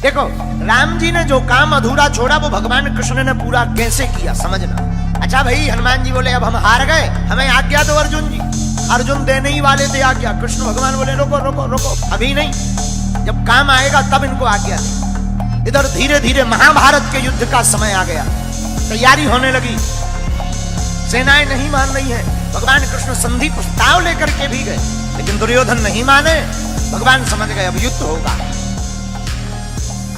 देखो राम जी ने जो काम अधूरा छोड़ा वो भगवान कृष्ण ने पूरा कैसे किया समझना। अच्छा भाई, हनुमान जी बोले अब हम हार गए, हमें आज्ञा दो अर्जुन जी। अर्जुन देने ही वाले थे आज्ञा, कृष्ण भगवान बोले रोको रोको रोको, अभी नहीं, जब काम आएगा तब इनको आज्ञा दे। इधर धीरे धीरे महाभारत के युद्ध का समय आ गया, तैयारी होने लगी, सेनाएं नहीं मान रही हैं। भगवान कृष्ण संधि प्रस्ताव लेकर के भी गए, लेकिन दुर्योधन नहीं माने। भगवान समझ गए अब युद्ध होगा,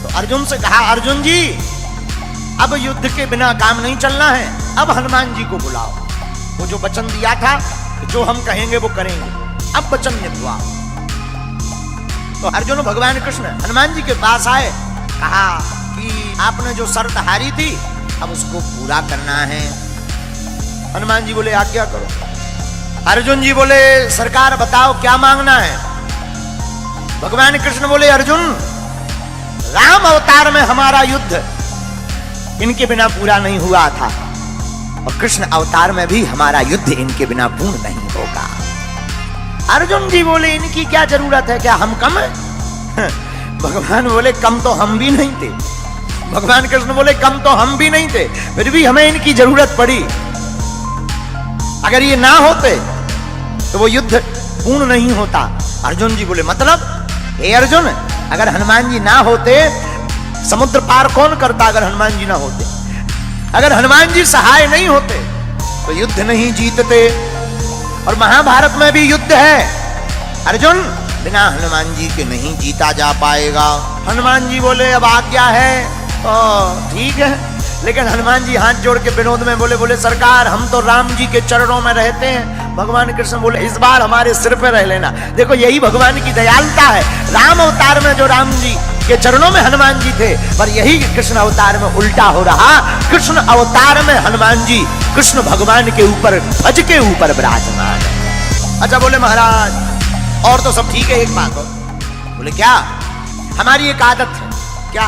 तो अर्जुन से कहा अर्जुन जी अब युद्ध के बिना काम नहीं चलना है, अब हनुमान जी को बुलाओ। वो जो वचन दिया था जो हम कहेंगे वो करेंगे, अब वचन निभवाओ। तो अर्जुन भगवान कृष्ण हनुमान जी के पास आए, कहा कि आपने जो शर्त हारी थी अब उसको पूरा करना है। हनुमान जी बोले आज्ञा करो। अर्जुन जी बोले सरकार बताओ क्या मांगना है। भगवान कृष्ण बोले अर्जुन राम अवतार में हमारा युद्ध इनके बिना पूरा नहीं हुआ था, और कृष्ण अवतार में भी हमारा युद्ध इनके बिना पूर्ण नहीं होगा। अर्जुन जी बोले इनकी क्या जरूरत है, क्या हम कम हैं? भगवान बोले कम तो हम भी नहीं थे। भगवान कृष्ण बोले कम तो हम भी नहीं थे, फिर भी हमें इनकी जरूरत पड़ी। अगर ये ना होते तो वो युद्ध पूर्ण नहीं होता। अर्जुन जी बोले मतलब हे अर्जुन, अगर हनुमान जी ना होते समुद्र पार कौन करता? अगर हनुमान जी ना होते, अगर हनुमान जी सहाय नहीं होते तो युद्ध नहीं जीतते। और महाभारत में भी युद्ध है अर्जुन, बिना हनुमान जी के नहीं जीता जा पाएगा। हनुमान जी बोले अब आज्ञा है, ठीक है, लेकिन हनुमान जी हाथ जोड़ के विनोद में बोले सरकार हम तो राम जी के चरणों में रहते हैं। भगवान कृष्ण बोले इस बार हमारे सिर पे रह लेना। देखो यही भगवान की दयालुता है। राम अवतार में जो राम जी के चरणों में हनुमान जी थे, पर यही कृष्ण अवतार में उल्टा हो रहा। कृष्ण अवतार में हनुमान जी कृष्ण भगवान के ऊपर ध्वज के ऊपर विराजमान है। अच्छा बोले महाराज और तो सब ठीक है, एक बात और। बोले क्या? हमारी एक आदत है। क्या?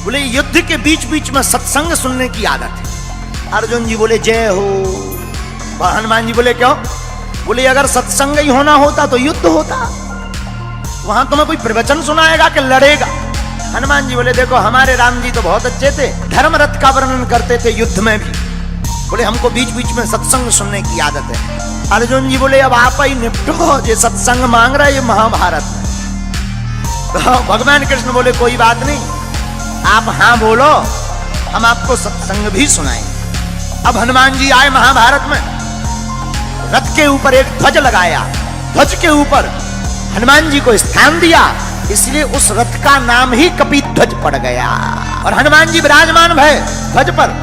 बोले युद्ध के बीच बीच में सत्संग सुनने की आदत है। अर्जुन जी बोले जय हो। हनुमान जी बोले क्यों? बोले अगर सत्संग ही होना होता तो युद्ध होता, वहां तुम्हें कोई प्रवचन सुनाएगा कि लड़ेगा? हनुमान जी बोले देखो हमारे राम जी तो बहुत अच्छे थे, धर्म रथ का वर्णन करते थे युद्ध में भी। बोले हमको बीच बीच में सत्संग सुनने की आदत है। अर्जुन जी बोले अब आप ही निपटो, ये सत्संग मांग रहा है ये महाभारत में। तो भगवान कृष्ण बोले कोई बात नहीं, आप हाँ बोलो, हम आपको सत्संग भी सुनाएंगे। अब हनुमान जी आए महाभारत में, रथ के ऊपर एक ध्वज लगाया, ध्वज के ऊपर हनुमान जी को स्थान दिया, इसलिए उस रथ का नाम ही कपिध्वज पड़ गया। और हनुमान जी विराजमान भय ध्वज पर।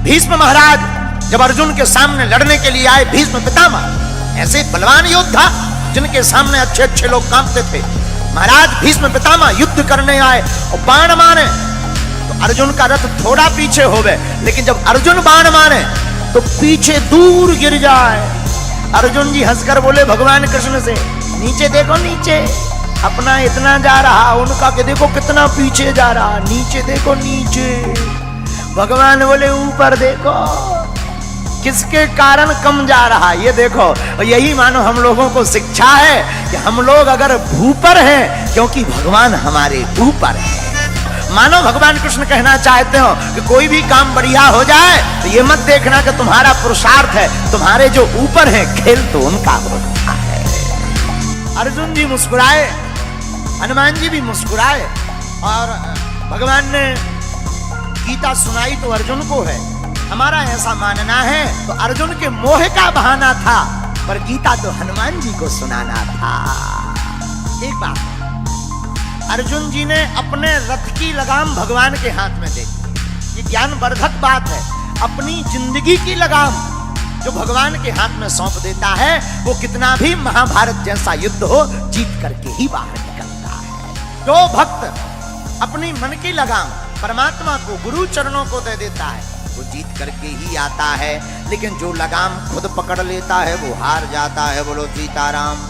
भीष्म महाराज जब अर्जुन के सामने लड़ने के लिए आए, भीष्म पितामह ऐसे बलवान योद्धा जिनके सामने अच्छे अच्छे लोग कांपते थे, महाराज भीष्म पितामह युद्ध करने आए और बाण मारे तो अर्जुन का रथ थोड़ा पीछे हो गए, लेकिन जब अर्जुन बाण मारे तो पीछे दूर गिर जाए। अर्जुन जी हंसकर बोले भगवान कृष्ण से नीचे देखो, नीचे अपना इतना जा रहा, उनका के देखो कितना पीछे जा रहा, नीचे देखो नीचे। भगवान बोले ऊपर देखो किसके कारण कम जा रहा, ये देखो। और यही मानो हम लोगों को शिक्षा है कि हम लोग अगर भूपर हैं क्योंकि भगवान हमारे ऊपर है। मानो भगवान कृष्ण कहना चाहते हो कि कोई भी काम बढ़िया हो जाए तो ये मत देखना कि तुम्हारा पुरुषार्थ है, तुम्हारे जो ऊपर है खेल तो उनका होता है। अर्जुन जी मुस्कुराए, हनुमान जी भी मुस्कुराए, और भगवान ने गीता सुनाई तो अर्जुन को है। हमारा ऐसा मानना है तो अर्जुन के मोह का बहाना था, पर गीता तो हनुमान जी को सुनाना था। एक बात, अर्जुन जी ने अपने रथ की लगाम भगवान के हाथ में दे दी। ये ज्ञानवर्धक बात है। अपनी जिंदगी की लगाम जो भगवान के हाथ में सौंप देता है, वो कितना भी महाभारत जैसा युद्ध हो जीत करके ही बाहर निकलता है। जो भक्त अपनी मन की लगाम परमात्मा को, गुरु चरणों को दे देता है, वो जीत करके ही आता है। लेकिन जो लगाम खुद पकड़ लेता है वो हार जाता है। बोलो सीताराम।